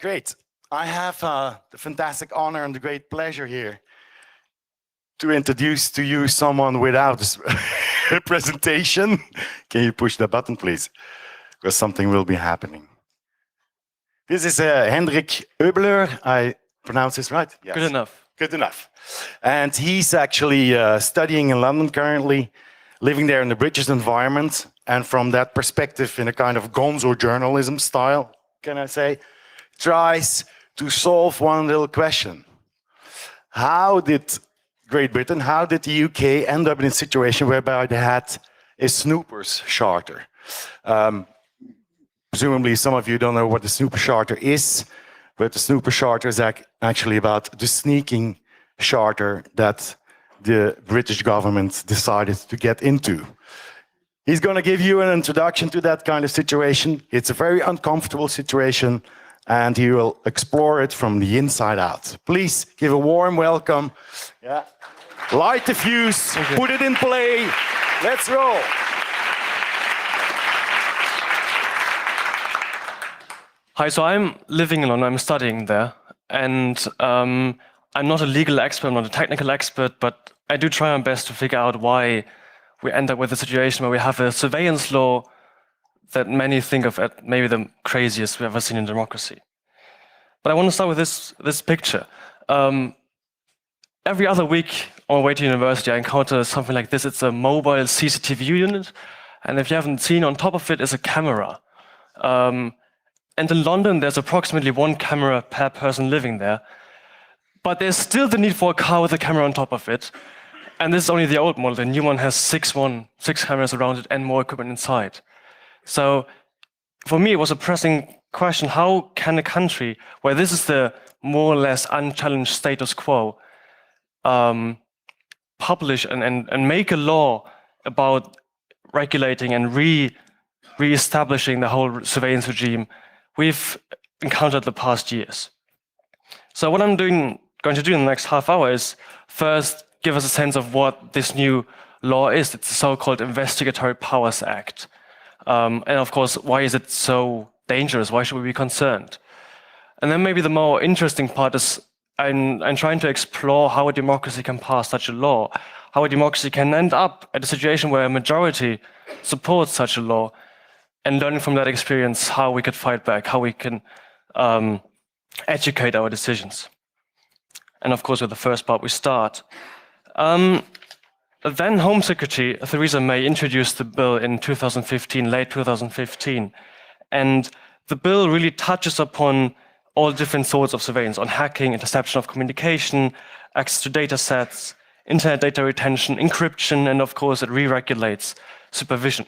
Great. I have the fantastic honor and the great pleasure here to introduce to you someone without a presentation. Can you push the button, please? Because something will be happening. This is Hendrik Oebler. I pronounce this right? Yes. Good enough. Good enough. And he's actually studying in London currently, living there in the British environment. And from that perspective, in a kind of gonzo journalism style, can I say, tries to solve one little question. How did Great Britain, how did the UK end up in a situation whereby they had a Snooper's charter? Presumably some of you don't know what the Snooper charter is, but the Snooper charter is actually about the sneaking charter that the British government decided to get into. He's going to give you an introduction to that kind of situation. It's a very uncomfortable situation, and he will explore it from the inside out. Please give a warm welcome. Yeah. Light the fuse, put it in play. Let's roll. Hi, so I'm living in London, I'm studying there, and I'm not a legal expert, I'm not a technical expert, but I do try my best to figure out why we end up with a situation where we have a surveillance law that many think of as maybe the craziest we've ever seen in democracy. But I want to start with this picture. Every other week on my way to university, I encounter something like this. It's a mobile CCTV unit, and if you haven't seen, on top of it is a camera. And in London, there's approximately 1 camera per person living there. But there's still the need for a car with a camera on top of it. And this is only the old model. The new one has 6 cameras around it and more equipment inside. So for me, it was a pressing question. How can a country where this is the more or less unchallenged status quo publish and make a law about regulating and re-establishing the whole surveillance regime we've encountered the past years? So what I'm going to do in the next half hour is first give us a sense of what this new law is. It's the so-called Investigatory Powers Act. And of course, why is it so dangerous? Why should we be concerned? And then maybe the more interesting part is I'm trying to explore how a democracy can pass such a law, how a democracy can end up at a situation where a majority supports such a law, and learning from that experience how we could fight back, how we can educate our decisions. And of course, with the first part, we start. Then Home Secretary Theresa May introduced the bill in 2015, late 2015. And the bill really touches upon all different sorts of surveillance, on hacking, interception of communication, access to data sets, internet data retention, encryption, and of course, it re-regulates supervision.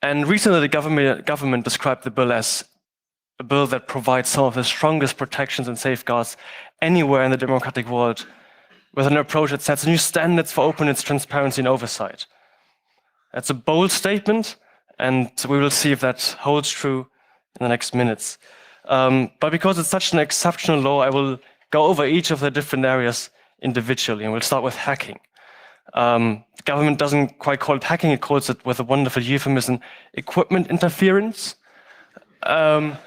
And recently, the government described the bill as a bill that provides some of the strongest protections and safeguards anywhere in the democratic world, with an approach that sets new standards for openness, transparency, and oversight. That's a bold statement, and we will see if that holds true in the next minutes. But because it's such an exceptional law, I will go over each of the different areas individually, and we'll start with hacking. The government doesn't quite call it hacking, it calls it, with a wonderful euphemism, equipment interference. And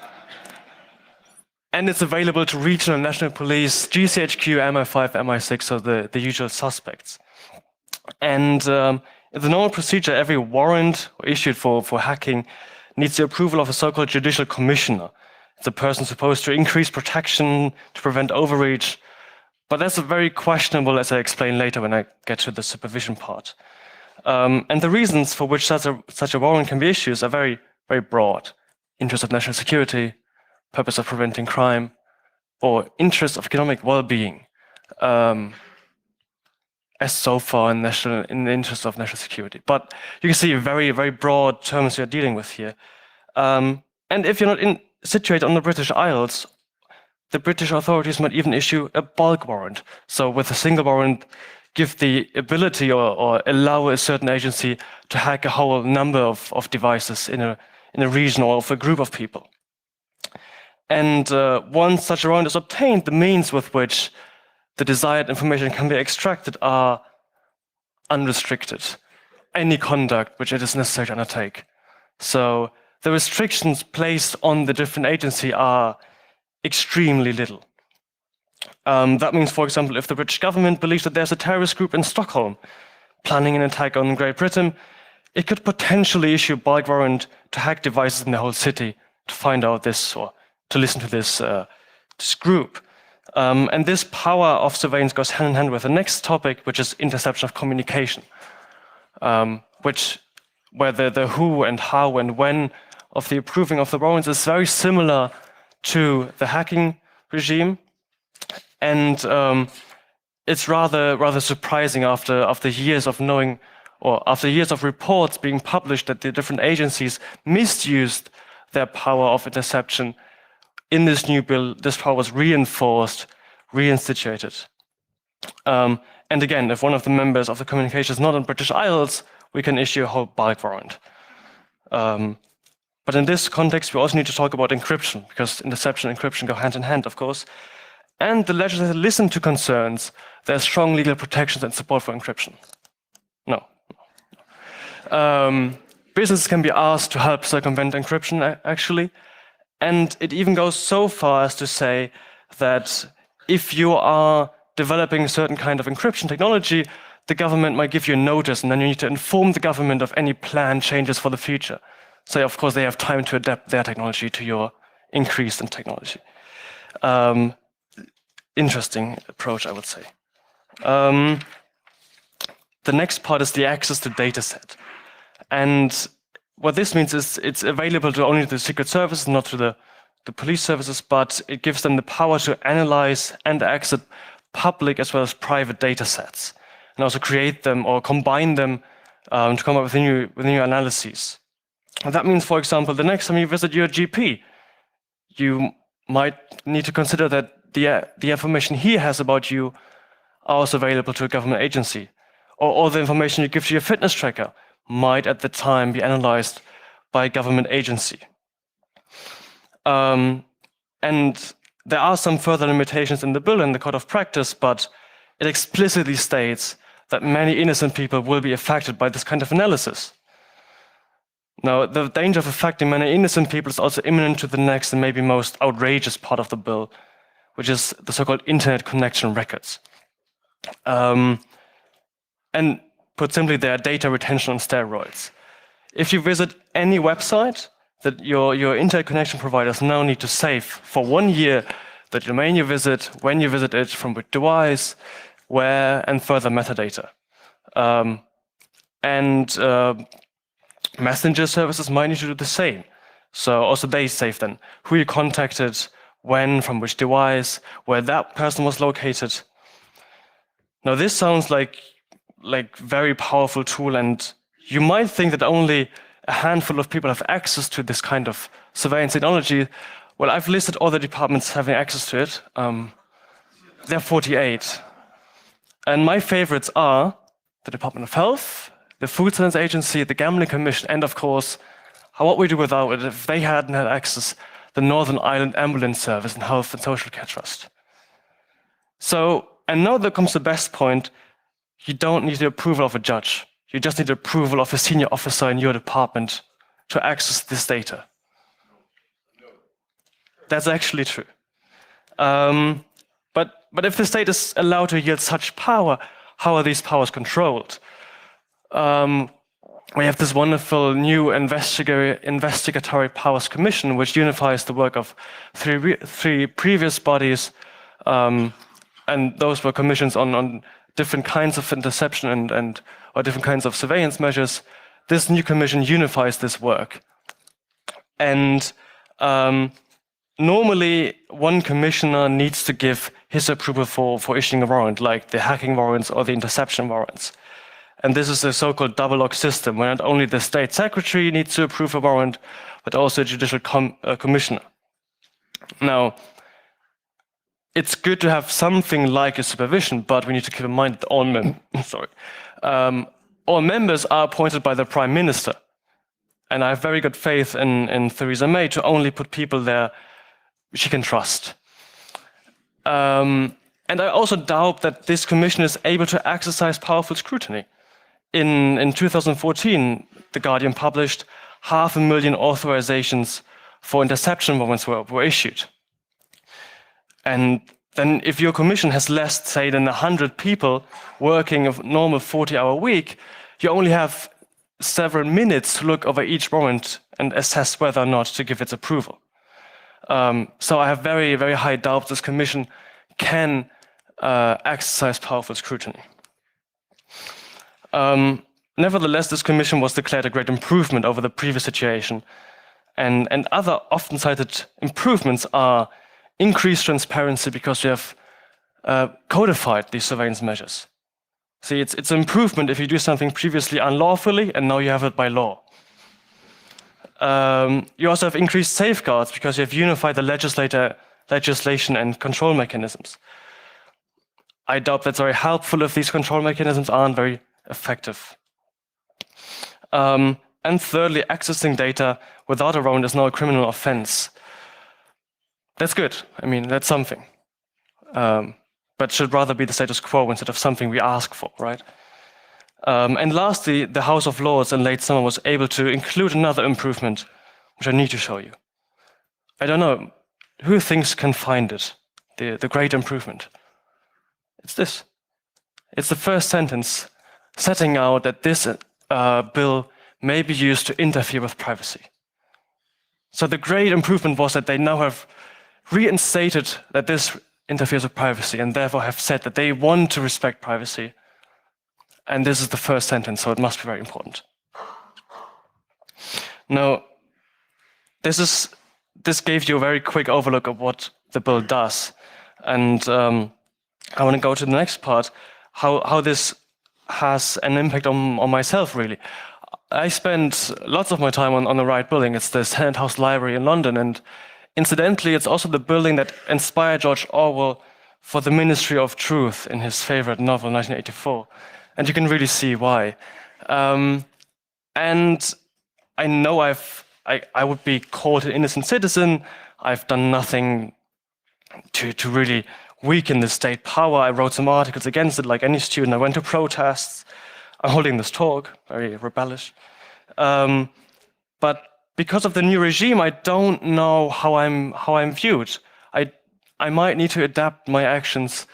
it's available to regional and national police, GCHQ, MI5, MI6, so the usual suspects. And in the normal procedure, every warrant issued for hacking needs the approval of a so-called judicial commissioner. It's a person supposed to increase protection, to prevent overreach. But that's very questionable, as I explain later when I get to the supervision part. And the reasons for which such a warrant can be issued are very, very broad. Interest of national security, purpose of preventing crime, or interest of economic well-being, as so far in the interest of national security. But you can see very, very broad terms you're dealing with here. And if you're not situated on the British Isles, the British authorities might even issue a bulk warrant. So with a single warrant, give the ability or allow a certain agency to hack a whole number of devices in a region or of a group of people. And once such a warrant is obtained, the means with which the desired information can be extracted are unrestricted. Any conduct which it is necessary to undertake. So the restrictions placed on the different agency are extremely little. That means, for example, if the British government believes that there's a terrorist group in Stockholm planning an attack on Great Britain, it could potentially issue a bulk warrant to hack devices in the whole city to find out this or to listen to this group. And this power of surveillance goes hand in hand with the next topic, which is interception of communication, where the who and how and when of the approving of the warrants is very similar to the hacking regime. And it's rather surprising after years of knowing, or after years of reports being published that the different agencies misused their power of interception. In this new bill, this power was reinforced, reinstituted. And again, if one of the members of the communication is not on British Isles, we can issue a whole bulk warrant. But in this context, we also need to talk about encryption, because interception and encryption go hand in hand, of course. And the legislature listened to concerns. There's strong legal protections and support for encryption. No. Businesses can be asked to help circumvent encryption, actually. And it even goes so far as to say that if you are developing a certain kind of encryption technology, the government might give you a notice, and then you need to inform the government of any planned changes for the future. So, of course, they have time to adapt their technology to your increase in technology. Interesting approach, I would say. The next part is the access to data set. And what this means is it's available to only the Secret Service, not to the police services, but it gives them the power to analyze and access public as well as private data sets, and also create them or combine them to come up with new analyses. And that means, for example, the next time you visit your GP, you might need to consider that the information he has about you are also available to a government agency, or the information you give to your fitness tracker might at the time be analyzed by a government agency. And there are some further limitations in the bill and the code of practice, but it explicitly states that many innocent people will be affected by this kind of analysis. Now, the danger of affecting many innocent people is also imminent to the next and maybe most outrageous part of the bill, which is the so-called internet connection records. And put simply, they are data retention on steroids. If you visit any website, that your internet connection providers now need to save for 1 year the domain you visit, when you visit it, from which device, where, and further metadata. Messenger services might need to do the same. So also they save then who you contacted, when, from which device, where that person was located. Now this sounds like very powerful tool, and you might think that only a handful of people have access to this kind of surveillance technology. Well, I've listed all the departments having access to it. There are 48. And my favorites are the Department of Health, the Food Science Agency, the Gambling Commission, and of course, what we do without it if they hadn't had access, the Northern Ireland Ambulance Service and Health and Social Care Trust. So, and now there comes the best point, you don't need the approval of a judge. You just need the approval of a senior officer in your department to access this data. That's actually true. But if the state is allowed to yield such power, how are these powers controlled? We have this wonderful new investigatory powers commission, which unifies the work of three previous bodies, and those were commissions on different kinds of interception or different kinds of surveillance measures. This new commission unifies this work. And normally, one commissioner needs to give his approval for issuing a warrant, like the hacking warrants or the interception warrants. And this is a so-called double lock system, where not only the state secretary needs to approve a warrant, but also a judicial commissioner. Now, it's good to have something like a supervision, but we need to keep in mind that all members are appointed by the Prime Minister. And I have very good faith in Theresa May to only put people there she can trust. And I also doubt that this commission is able to exercise powerful scrutiny. In 2014, The Guardian published 500,000 authorizations for interception warrants were issued. And then if your commission has less, say, than 100 people working a normal 40-hour week, you only have several minutes to look over each warrant and assess whether or not to give its approval. So I have very, very high doubts this commission can exercise powerful scrutiny. Nevertheless, this commission was declared a great improvement over the previous situation. And other often cited improvements are increased transparency because we have codified these surveillance measures. See, it's an improvement if you do something previously unlawfully and now you have it by law. You also have increased safeguards because you have unified the legislation and control mechanisms. I doubt that's very helpful if these control mechanisms aren't very effective. And thirdly, accessing data without a warrant is now a criminal offense. That's good. I mean, that's something. But should rather be the status quo instead of something we ask for, right? And lastly, the House of Lords in late summer was able to include another improvement, which I need to show you. I don't know, who thinks can find it, the great improvement? It's this. It's the first sentence setting out that this bill may be used to interfere with privacy. So the great improvement was that they now have reinstated that this interferes with privacy and therefore have said that they want to respect privacy. And this is the first sentence, so it must be very important. Now, this gave you a very quick overlook of what the bill does. And I want to go to the next part, how this has an impact on myself, really. I spent lots of my time on the right building. It's the Senate House Library in London. And incidentally, it's also the building that inspired George Orwell for the Ministry of Truth in his favorite novel, 1984. And you can really see why. And I know I would be called an innocent citizen. I've done nothing to really weaken the state power. I wrote some articles against it, like any student. I went to protests. I'm holding this talk, very rebellious. But because of the new regime, I don't know how I'm viewed. I might need to adapt my actions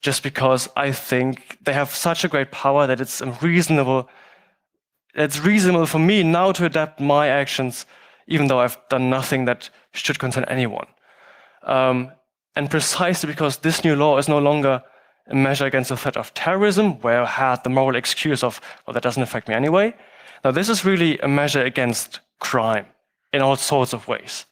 just because I think they have such a great power that it's reasonable for me now to adapt my actions, even though I've done nothing that should concern anyone. And precisely because this new law is no longer a measure against the threat of terrorism, where I had the moral excuse of, well, that doesn't affect me anyway. Now, this is really a measure against crime in all sorts of ways.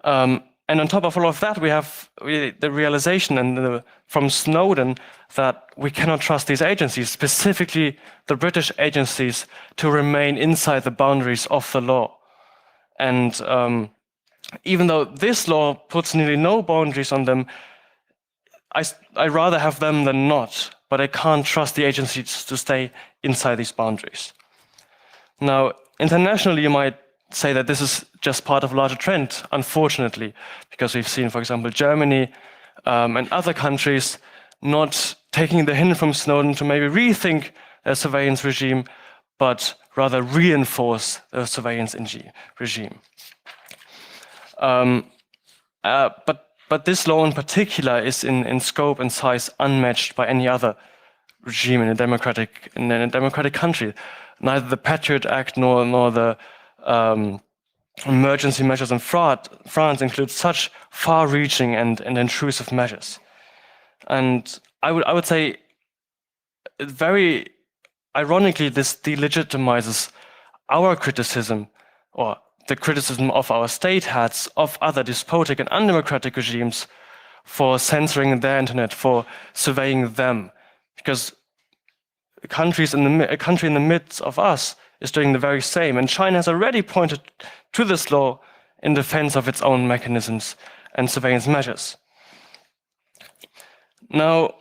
And on top of all of that, we have the realization from Snowden that we cannot trust these agencies, specifically the British agencies, to remain inside the boundaries of the law. And even though this law puts nearly no boundaries on them, I rather have them than not, but I can't trust the agencies to stay inside these boundaries. Now, internationally, you might say that this is just part of a larger trend, unfortunately, because we've seen, for example, Germany and other countries not taking the hint from Snowden to maybe rethink their surveillance regime, but rather reinforce the surveillance regime. But this law in particular is in scope and size unmatched by any other regime in a democratic country. Neither the Patriot Act nor the emergency measures in France include such far-reaching and intrusive measures. And I would say, very ironically, this delegitimizes our criticism, or the criticism of our state heads of other despotic and undemocratic regimes for censoring their internet, for surveying them, because a country in the midst of us is doing the very same. And China has already pointed to this law in defense of its own mechanisms and surveillance measures. Now,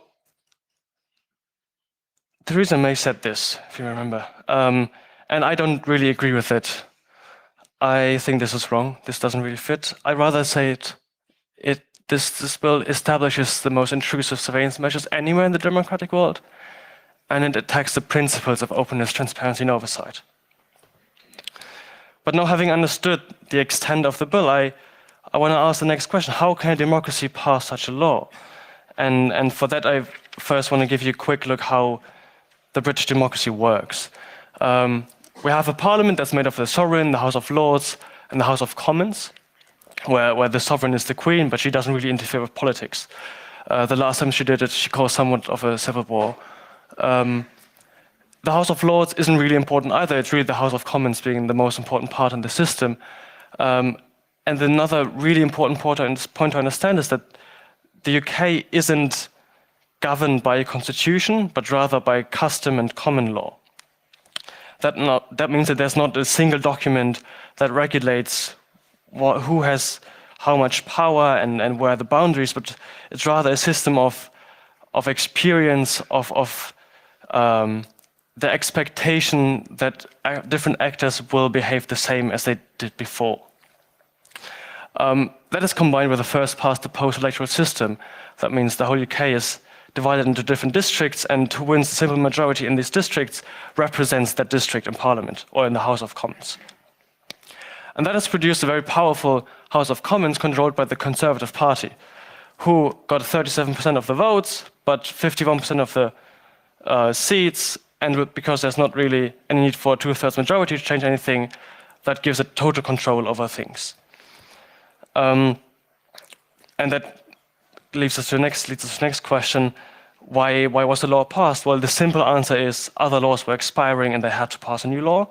Theresa May said this, if you remember, and I don't really agree with it. I think this is wrong. This doesn't really fit. I rather say this bill establishes the most intrusive surveillance measures anywhere in the democratic world, and it attacks the principles of openness, transparency, and oversight. But now, having understood the extent of the bill, I I want to ask the next question: how can a democracy pass such a law? And for that, I first want to give you a quick look how the British democracy works. We have a parliament that's made of the sovereign, the House of Lords, and the House of Commons, where the sovereign is the Queen, but she doesn't really interfere with politics. The last time she did it, she caused somewhat of a civil war. The House of Lords isn't really important either. It's really the House of Commons being the most important part in the system. And another really important point to understand is that the UK isn't governed by a constitution, but rather by custom and common law. That means that there's not a single document that regulates who has how much power and where the boundaries, but it's rather a system of experience, of the expectation that different actors will behave the same as they did before. That is combined with the first past the post electoral system. That means the whole UK is divided into different districts, and who wins the simple majority in these districts represents that district in Parliament or in the House of Commons. And that has produced a very powerful House of Commons controlled by the Conservative Party, who got 37% of the votes, but 51% of the seats, and because there's not really any need for a two-thirds majority to change anything, that gives it total control over things. And that leads us to the next question. Why was the law passed? Well, the simple answer is other laws were expiring and they had to pass a new law.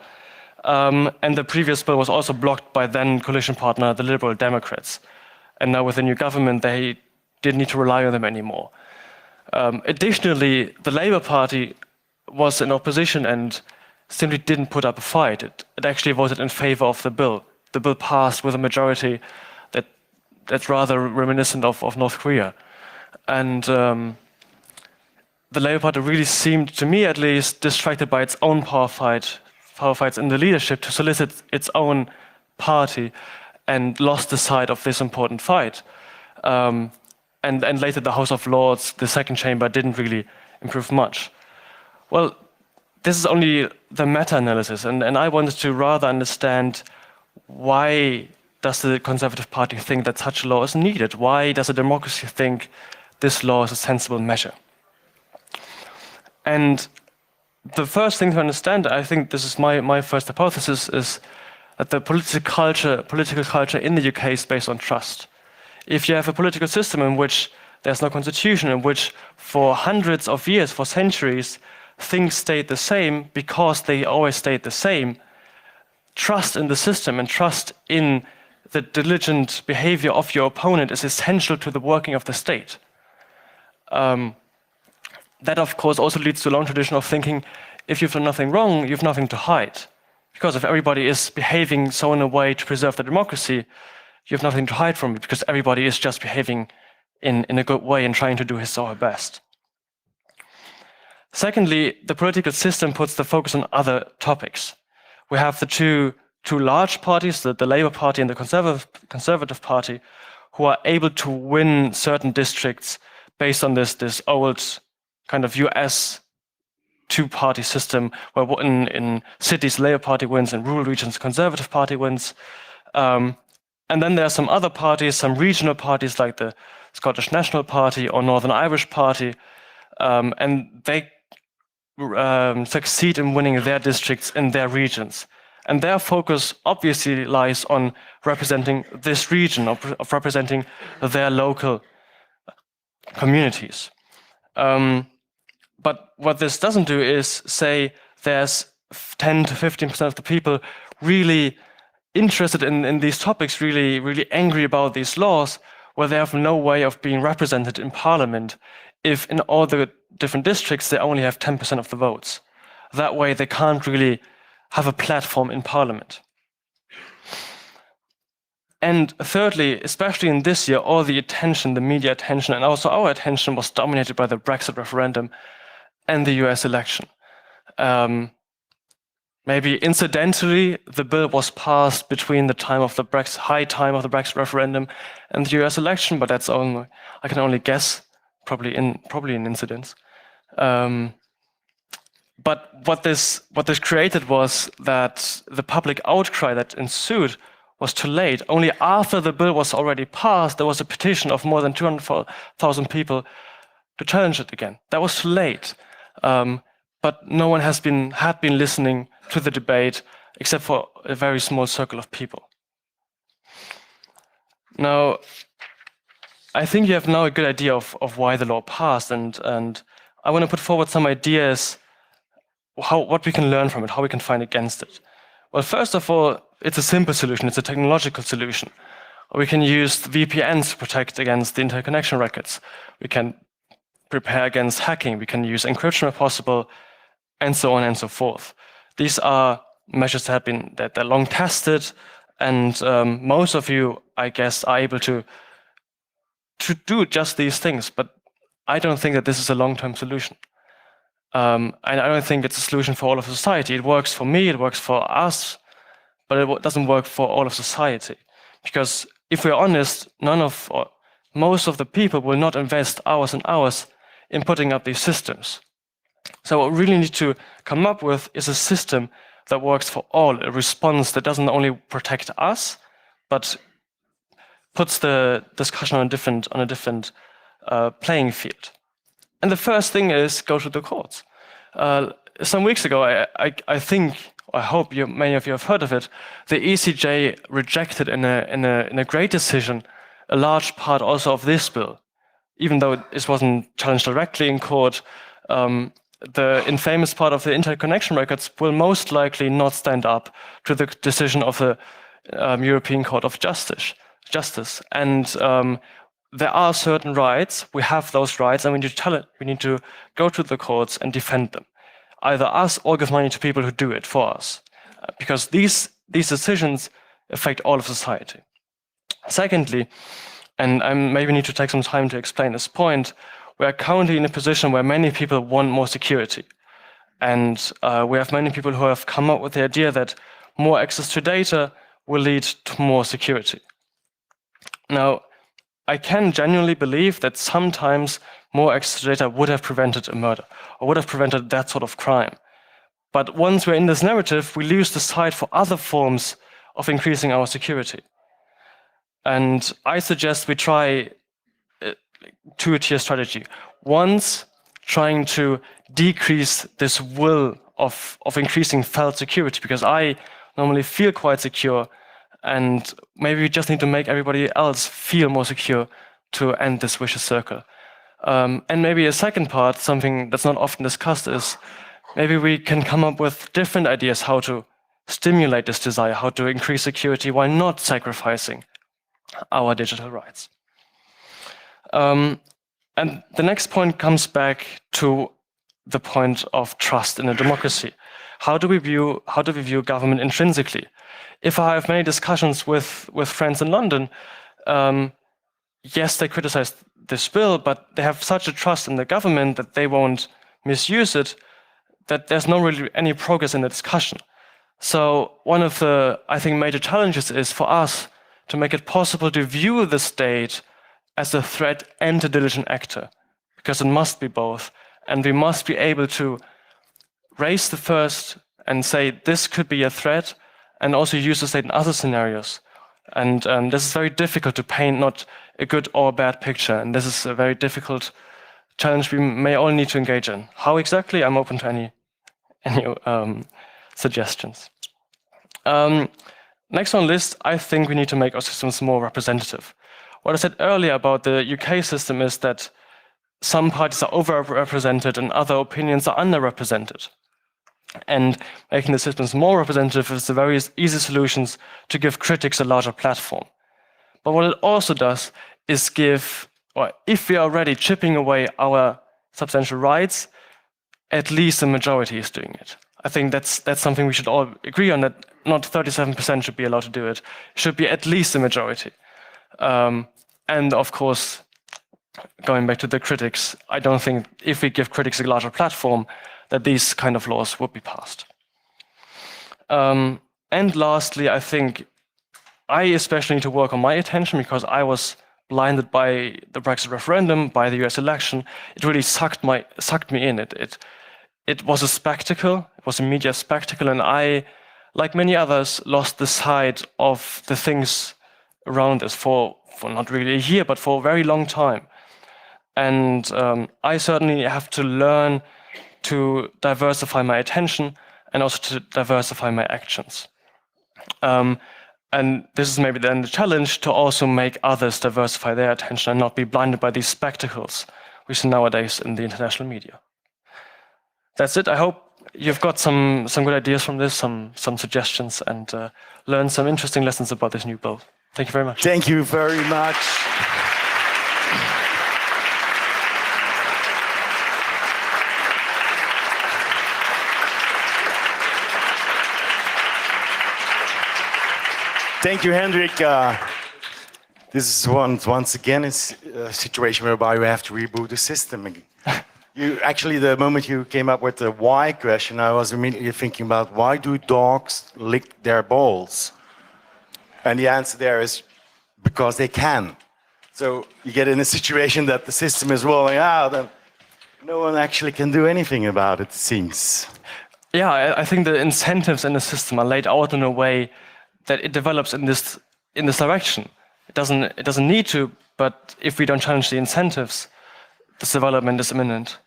And the previous bill was also blocked by then coalition partner, the Liberal Democrats. And now with the new government, they didn't need to rely on them anymore. Additionally, the Labour Party was in opposition and simply didn't put up a fight. It actually voted in favor of the bill. The bill passed with a majority that's rather reminiscent of North Korea. And the Labour Party really seemed, to me at least, distracted by its own power fights in the leadership to solicit its own party, and lost the sight of this important fight. And later the House of Lords, the second chamber, didn't really improve much. Well, this is only the meta-analysis, and I wanted to rather understand why does the Conservative Party think that such a law is needed? Why does a democracy think this law is a sensible measure? And the first thing to understand, I think this is my first hypothesis, is that the political culture in the UK is based on trust. If you have a political system in which there's no constitution, in which for hundreds of years, for centuries, things stayed the same because they always stayed the same, trust in the system and trust in the diligent behavior of your opponent is essential to the working of the state. That, of course, also leads to a long tradition of thinking, if you've done nothing wrong, you've nothing to hide. Because if everybody is behaving so in a way to preserve the democracy, you have nothing to hide from it, because everybody is just behaving in a good way and trying to do his or her best. Secondly, the political system puts the focus on other topics. We have the two large parties, the Labour Party and the Conservative Party, who are able to win certain districts based on this old kind of US two-party system, where in cities, the Labour Party wins, in rural regions, the Conservative Party wins. And then there are some other parties, some regional parties like the Scottish National Party or Northern Irish Party, and they succeed in winning their districts in their regions. And their focus obviously lies on representing this region, of representing their local communities. But what this doesn't do is say there's 10 to 15% of the people really interested in these topics, really angry about these laws, where they have no way of being represented in parliament if in all the different districts they only have 10% of the votes. That way they can't really have a platform in parliament. And thirdly, especially in this year, all the attention, the media attention, and also our attention was dominated by the Brexit referendum and the US election. Maybe incidentally, the bill was passed between the time of the high time of the Brexit referendum and the US election, but that's only, I can only guess, probably an incidence. But what this created was that the public outcry that ensued was too late. Only after the bill was already passed, there was a petition of more than 200,000 people to challenge it again. That was too late. But no one had been listening to the debate except for a very small circle of people. Now, I think you have now a good idea of why the law passed, and I want to put forward some ideas what we can learn from it, how we can fight against it. Well, first of all, it's a simple solution. It's a technological solution. We can use VPNs to protect against the interconnection records. We can prepare against hacking. We can use encryption where possible, and so on and so forth. These are measures that they're long tested, and most of you, I guess, are able to do just these things. But I don't think that this is a long-term solution. And I don't think it's a solution for all of society. It works for me, it works for us, but it doesn't work for all of society. Because if we're honest, most of the people will not invest hours and hours in putting up these systems. So what we really need to come up with is a system that works for all, a response that doesn't only protect us, but puts the discussion on a different playing field. And the first thing is go to the courts. Some weeks ago, I hope many of you have heard of it. The ECJ rejected in a great decision a large part also of this bill, even though it wasn't challenged directly in court. The infamous part of the interconnection records will most likely not stand up to the decision of the European Court of Justice. And there are certain rights. We have those rights, and we need to go to the courts and defend them, either us or give money to people who do it for us, because these decisions affect all of society. Secondly, and I maybe need to take some time to explain this point, we are currently in a position where many people want more security, and we have many people who have come up with the idea that more access to data will lead to more security. Now, I can genuinely believe that sometimes more access to data would have prevented a murder or would have prevented that sort of crime. But once we're in this narrative, we lose the sight for other forms of increasing our security. And I suggest we try a two-tier strategy. Once, trying to decrease this will of increasing felt security, because I normally feel quite secure, and maybe we just need to make everybody else feel more secure to end this vicious circle. And maybe a second part, something that's not often discussed, is maybe we can come up with different ideas how to stimulate this desire, how to increase security while not sacrificing our digital rights. And the next point comes back to the point of trust in a democracy. How do we view government intrinsically? If I have many discussions with friends in London, yes, they criticize this bill, but they have such a trust in the government that they won't misuse it, that there's not really any progress in the discussion. So one of the, I think, major challenges is for us to make it possible to view the state as a threat and a diligent actor, because it must be both. And we must be able to raise the first and say this could be a threat, and also use the state in other scenarios. And this is very difficult to paint not a good or bad picture. And this is a very difficult challenge we may all need to engage in. How exactly? I'm open to any suggestions. Next on the list, I think we need to make our systems more representative. What I said earlier about the UK system is that some parties are overrepresented and other opinions are underrepresented. And making the systems more representative is a very easy solution to give critics a larger platform. But what it also does is give, or if we are already chipping away our substantial rights, at least the majority is doing it. I think that's something we should all agree on, that not 37% should be allowed to do it. It should be at least the majority. And of course, going back to the critics, I don't think if we give critics a larger platform, that these kind of laws would be passed. And lastly, I think I especially need to work on my attention, because I was blinded by the Brexit referendum, by the US election. It really sucked me in. It was a spectacle. It was a media spectacle, and I like many others, lost the sight of the things around us for not really a year, but for a very long time. And I certainly have to learn to diversify my attention and also to diversify my actions. And this is maybe then the challenge, to also make others diversify their attention and not be blinded by these spectacles we see nowadays in the international media. That's it. I hope you've got some good ideas from this, some suggestions, and learned some interesting lessons about this new bill. Thank you very much. Thank you very much. Thank you, Hendrik. This is once again a situation whereby we have to reboot the system again. You actually, the moment you came up with the why question, I was immediately thinking about, why do dogs lick their balls? And the answer there is because they can. So you get in a situation that the system is rolling out and no one actually can do anything about it, it seems. Yeah, I think the incentives in the system are laid out in a way that it develops in this direction. It doesn't need to, but if we don't challenge the incentives, this development is imminent.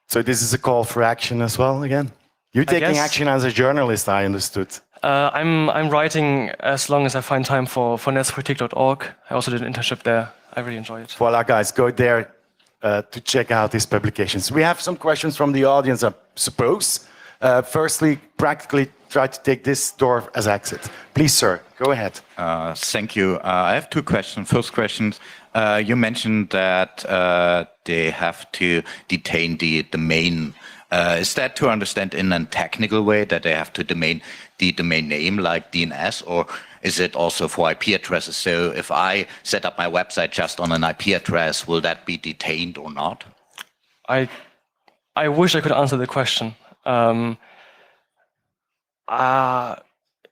So this is a call for action as well, again? You're taking action as a journalist, I understood. I'm writing as long as I find time for netzpolitik.org. I also did an internship there. I really enjoy it. Voila, guys, go there to check out these publications. We have some questions from the audience, I suppose. Firstly, practically try to take this door as exit. Please, sir, go ahead. Thank you. I have two questions. First question, you mentioned that they have to detain the domain. Is that to understand in a technical way, that they have to domain the domain name like DNS, or is it also for IP addresses? So if I set up my website just on an IP address, will that be detained or not? I wish I could answer the question. I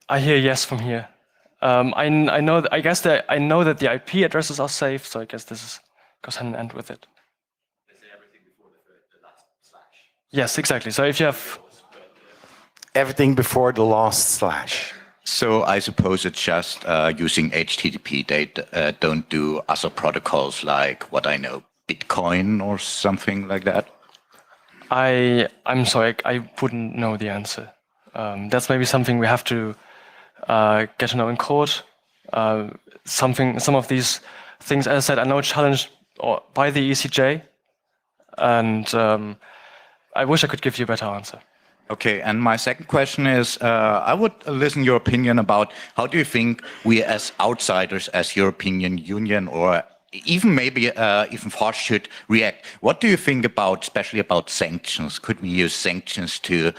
hear yes from here. I know that I know that the IP addresses are safe, so I guess this goes hand in hand with it. They say everything before the last slash. Yes, exactly. So if you have everything before the last slash. So I suppose it's just using HTTP. They don't do other protocols like, what I know, Bitcoin or something like that? I'm sorry, I wouldn't know the answer. That's maybe something we have to get to know in court. Some of these things, as I said, are now challenged by the ECJ, and I wish I could give you a better answer. Okay, and my second question is, I would listen your opinion about how do you think we as outsiders, as European Union, or even maybe even FARC should react. What do you think about, especially about sanctions? Could we use sanctions to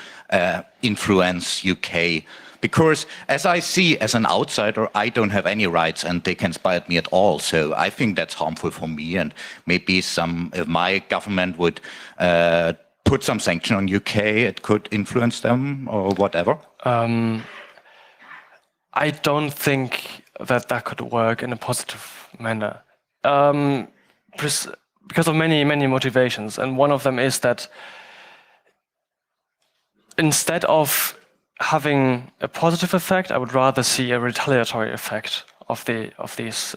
influence UK? Because as I see, as an outsider, I don't have any rights and they can spy at me at all. So I think that's harmful for me. And maybe if my government would put some sanction on UK, it could influence them or whatever. I don't think that could work in a positive manner. Because of many motivations, and one of them is that instead of having a positive effect, I would rather see a retaliatory effect of these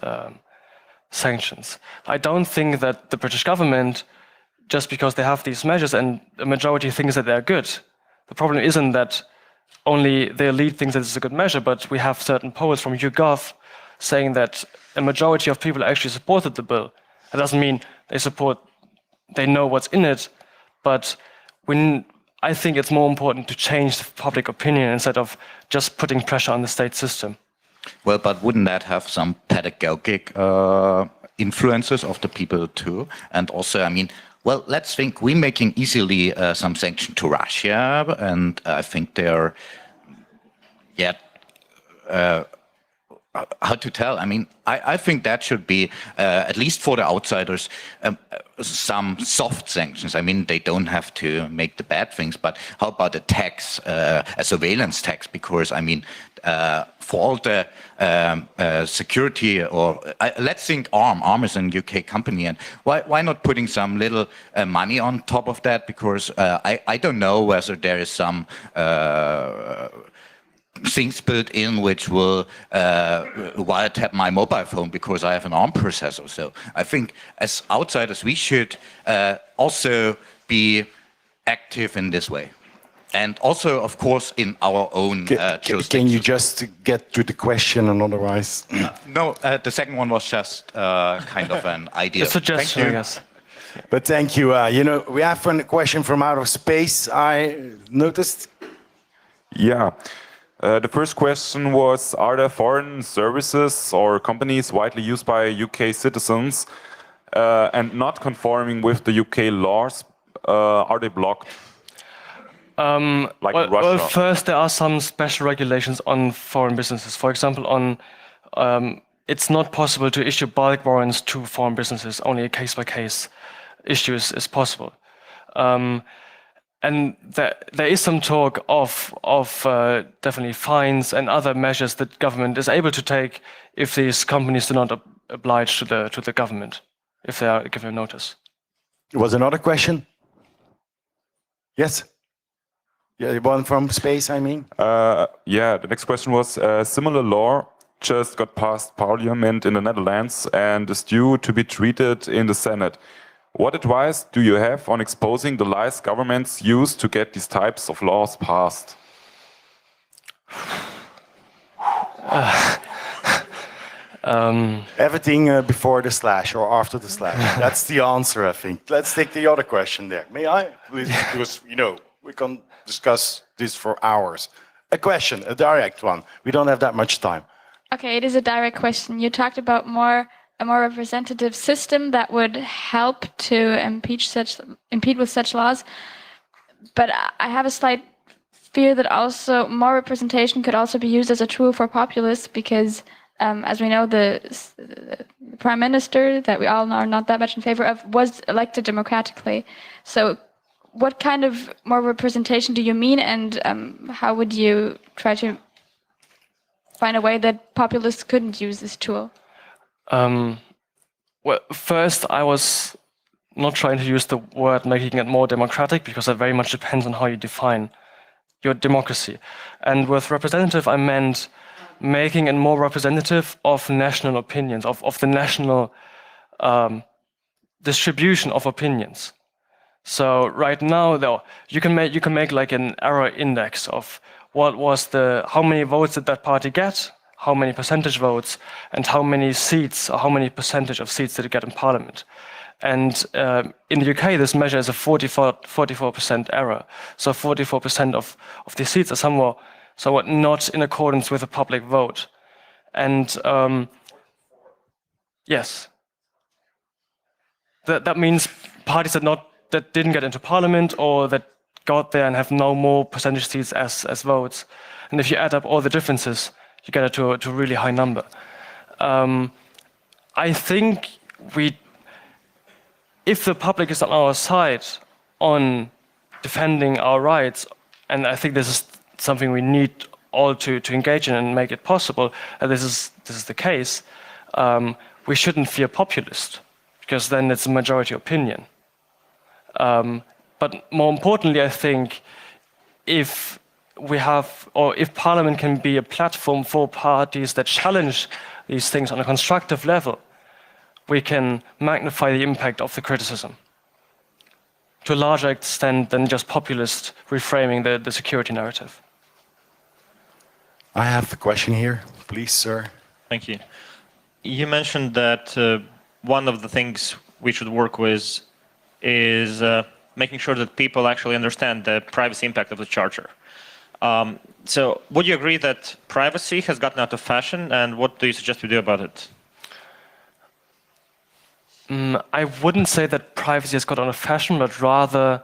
sanctions. I don't think that the British government, just because they have these measures and the majority thinks that they're good, the problem isn't that only the elite thinks that it's a good measure, but we have certain polls from YouGov saying that a majority of people actually supported the bill. That doesn't mean they know what's in it, but I think it's more important to change public opinion instead of just putting pressure on the state system. Well, but wouldn't that have some pedagogic influences of the people too? And also, I mean, well, let's think we're making easily some sanction to Russia, and I think they're, how to tell? I mean, I think that should be, at least for the outsiders, some soft sanctions. I mean, they don't have to make the bad things, but how about a tax, a surveillance tax? Because, I mean, for all the security, or let's think ARM is an UK company, and why not putting some little money on top of that? Because I don't know whether there is some things built in which will wiretap my mobile phone because I have an ARM processor. So I think as outsiders, we should also be active in this way. And also, of course, in our own jurisdiction. Can you just get to the question and otherwise? No, the second one was just kind of an idea. A suggestion, I guess. But thank you. You know, we have a question from outer space, I noticed. Yeah. The first question was, are there foreign services or companies widely used by UK citizens and not conforming with the UK laws? Are they blocked? Like Russia? Well, first, there are some special regulations on foreign businesses. For example, it's not possible to issue bulk warrants to foreign businesses. Only a case-by-case issue is possible. And there is some talk of definitely fines and other measures that government is able to take if these companies do not oblige to the government, if they are given notice. Was another question? Yes. Yeah, one from space, I mean. Yeah, the next question was, similar law just got past Parliament in the Netherlands and is due to be treated in the Senate. What advice do you have on exposing the lies governments use to get these types of laws passed? Everything before the slash or after the slash. That's the answer, I think. Let's take the other question there. May I? Please, because, you know, we can discuss this for hours. A question, a direct one. We don't have that much time. Okay, it is a direct question. You talked about a more representative system that would help to impede with such laws. But I have a slight fear that also more representation could also be used as a tool for populists because, as we know, the prime minister that we all are not that much in favor of was elected democratically. So what kind of more representation do you mean, and how would you try to find a way that populists couldn't use this tool? Well, first, I was not trying to use the word making it more democratic because that very much depends on how you define your democracy. And with representative, I meant making it more representative of national opinions, of the national distribution of opinions. So right now, though, you can make like an error index of how many votes did that party get, how many percentage votes, and how many seats, or how many percentage of seats did it get in parliament. And in the UK, this measure is a 44% error. So 44% of the seats are somewhat not in accordance with the public vote. And yes, that means parties that didn't get into parliament or that got there and have no more percentage seats as votes. And if you add up all the differences, you get it to a really high number. I think if the public is on our side on defending our rights, and I think this is something we need all to engage in and make it possible, and this is the case, we shouldn't fear populists, because then it's a majority opinion. But more importantly, I think if Parliament can be a platform for parties that challenge these things on a constructive level, we can magnify the impact of the criticism to a larger extent than just populist reframing the security narrative. I have a question here. Please, sir. Thank you. You mentioned that one of the things we should work with is making sure that people actually understand the privacy impact of the charter. So would you agree that privacy has gotten out of fashion, and what do you suggest we do about it? I wouldn't say that privacy has got out of fashion, but rather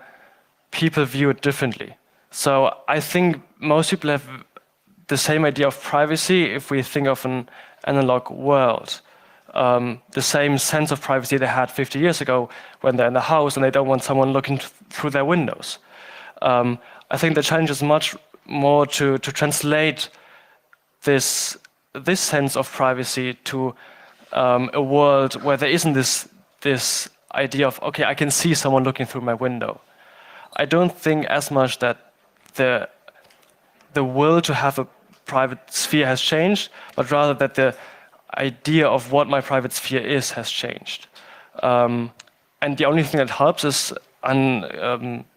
people view it differently. So I think most people have the same idea of privacy if we think of an analog world. The same sense of privacy they had 50 years ago when they're in the house and they don't want someone looking through their windows. I think the challenge is much more to translate this sense of privacy to a world where there isn't this idea of, okay, I can see someone looking through my window. I don't think as much that the will to have a private sphere has changed, but rather that the idea of what my private sphere is has changed. And the only thing that helps is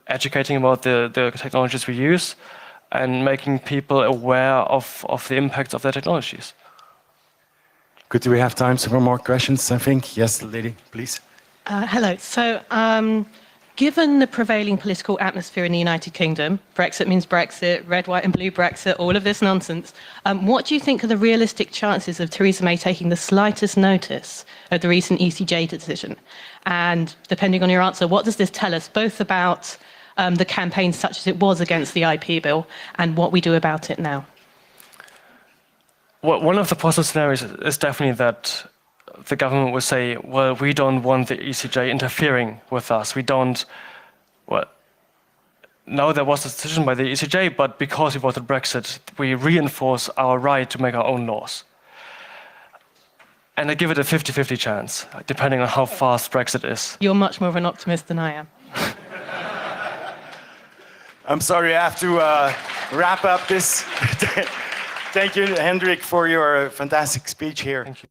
educating about the technologies we use and making people aware of the impacts of their technologies. Good. Do we have time for more questions? I think yes, lady, please. Hello. So, given the prevailing political atmosphere in the United Kingdom, Brexit means Brexit, red, white, and blue Brexit, all of this nonsense. What do you think are the realistic chances of Theresa May taking the slightest notice of the recent ECJ decision? And depending on your answer, what does this tell us both about the campaign such as it was against the IP bill and what we do about it now? Well, one of the possible scenarios is definitely that the government will say, well, we don't want the ECJ interfering with us. We don't, well, now there was a decision by the ECJ, but because we voted Brexit, we reinforce our right to make our own laws. And I give it a 50-50 chance, depending on how fast Brexit is. You're much more of an optimist than I am. I'm sorry, I have to wrap up this. Thank you, Hendrik, for your fantastic speech here. Thank you.